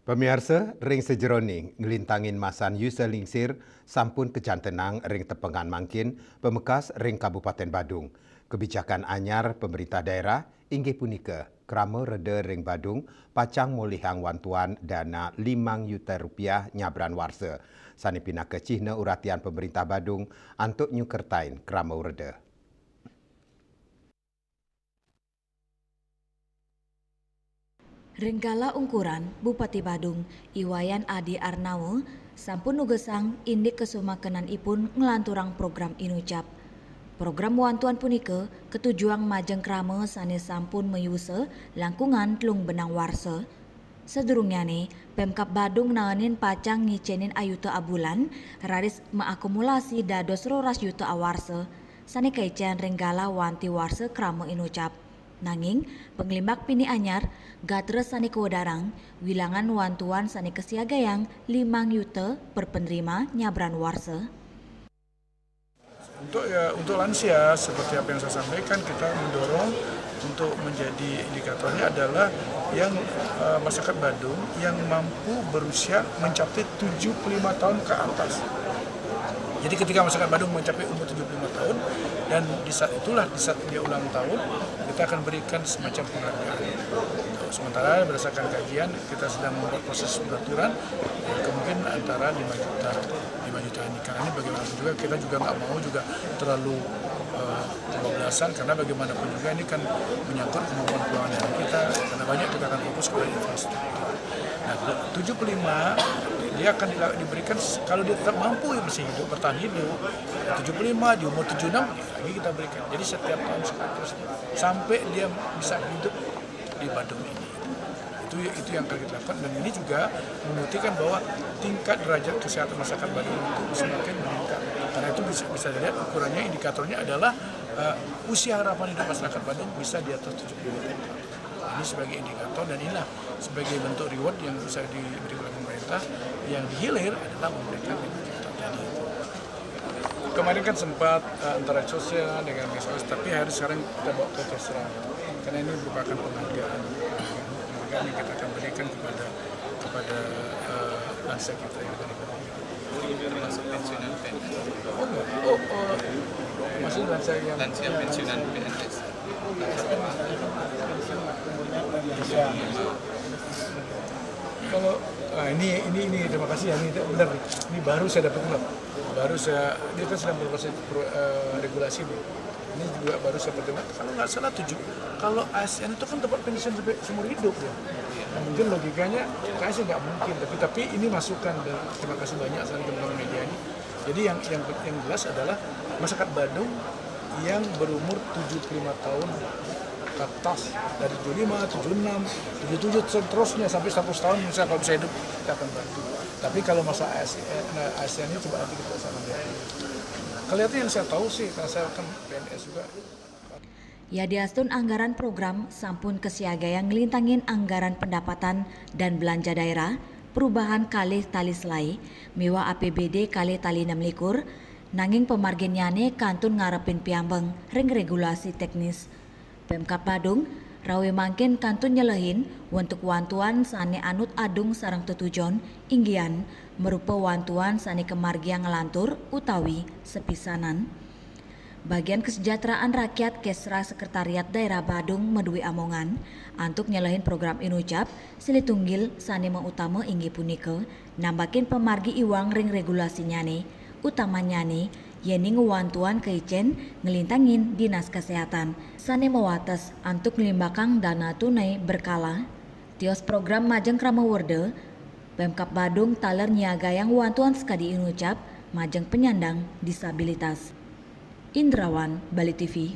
Pemirsa, ring sejeroning ngelintangin masan Yusa Lingsir sampun kejan tenang ring tepengan mangkin pemekas ring Kabupaten Badung. Kebijakan anyar pemerintah daerah inggih punika krama reda ring Badung pacang molihang wantuan dana 5 juta rupiah nyabran warsa. Sani pinaka cihna uratian pemerintah Badung antuk nyukertain krama reda. Renggala Ungkuran, Bupati Badung, Iwayan Adi Arnawo, sampun nugesang indik kesumakenan ipun ngelanturang program Inucap. Program wantuan punika ketujuan majeng krama sanes sampun meyuse langkungan telung benang warsa. Sedurungyane, Pemkab Badung naenin pacang ngicenin ayuta abulan, raris mengakumulasi dados 12 juta awarsa, sane kaician renggala wanti warsa krama Inucap. Nanging, penglimbak pini anyar, gatres sani kewadarang, wilangan wantuan sani kesiagayang 5 juta per penerima nyabran warsa. Untuk lansia, seperti apa yang saya sampaikan, kita mendorong untuk menjadi indikatornya adalah yang masyarakat Badung yang mampu berusia mencapai 75 tahun ke atas. Jadi ketika masyarakat Badung mencapai umur 75 tahun dan di saat itulah, di saat dia ulang tahun, kita akan berikan semacam penghargaan. Sementara berdasarkan kajian, kita sedang membuat proses peraturan kemungkinan antara 5 juta ini. Karena ini bagaimanapun juga kita juga nggak mau juga terlalu kebablasan, karena bagaimanapun juga ini kan menyangkut kemampuan keuangan kita, karena banyak kita akan fokus kepada infrastruktur. Nah, 75 dia akan diberikan kalau dia tetap mampu ya masih hidup, bertahan hidup. 75 di umur 76 lagi kita berikan. Jadi setiap tahun seterusnya sampai dia bisa hidup di Badung ini. Itu yang akan kita lakukan, dan ini juga membuktikan bahwa tingkat derajat kesehatan masyarakat Badung itu semakin meningkat. Karena itu bisa dilihat ukurannya, indikatornya adalah usia harapan hidup masyarakat Badung bisa di atas 75 tahun. Ini sebagai indikator, dan inilah sebagai bentuk reward yang bisa diberi oleh pemerintah. Yang dihilir adalah memberikan 5 juta tadi. Kemarin kan sempat antara sosial dengan mesos, tapi hari sekarang kita bawa ke Kesra, karena ini merupakan penghargaan yang kita akan berikan kepada lansia kita yang ada di Badung. Termasuk pensiunan PNS. Masih lansia yang pensiunan PNS. Kalau ini terima kasih ya, ini benar, ini baru saya dapat loh, dia kan sedang berproses regulasi nih. Ini juga baru saya terima, kalau nggak salah 7. Kalau ASN itu kan tempat pensiun sampai seumur hidup ya. Nah, mungkin logikanya ASN nggak mungkin, tapi ini masukan, dan terima kasih banyak sekali teman-teman media ini. Jadi yang jelas adalah masyarakat Badung yang berumur 75 tahun ke atas, dari 75, 76, 77 seterusnya sampai 100 tahun misalnya, kalau bisa hidup kita akan bantu. Tapi kalau masa ASN ini coba nanti kita sama lihat. Kelihatan yang saya tahu sih, karena saya kan PNS juga. Ya diastun anggaran program sampun kesiagayang ngelintangin anggaran pendapatan dan belanja daerah, perubahan kalih tali selai, miwa APBD kalih tali 6 nanging pemarginyane kantun ngarepin piambeng ring regulasi teknis. Pemkab Badung rawe mangkin kantun nyelehin untuk wantuan sane anut adung sarang tetujon inggian merupa wantuan sane kemargian ngelantur utawi sepisanan. Bagian Kesejahteraan Rakyat Kesra Sekretariat Daerah Badung medui amongan antuk nyelehin program Inucap silitunggil sane mengutama inggi punika nambakin pemargi iwang ring regulasinya nih utamanya nih yeni ngewantuan keicen ngelintangin Dinas Kesehatan sane mewates antuk ngelimbakang dana tunai berkala tios program Majeng Krama Werde Pemkab Badung taler nyiagayang wantuan sekadi Inucap majeng penyandang disabilitas. Indrawan, Bali TV.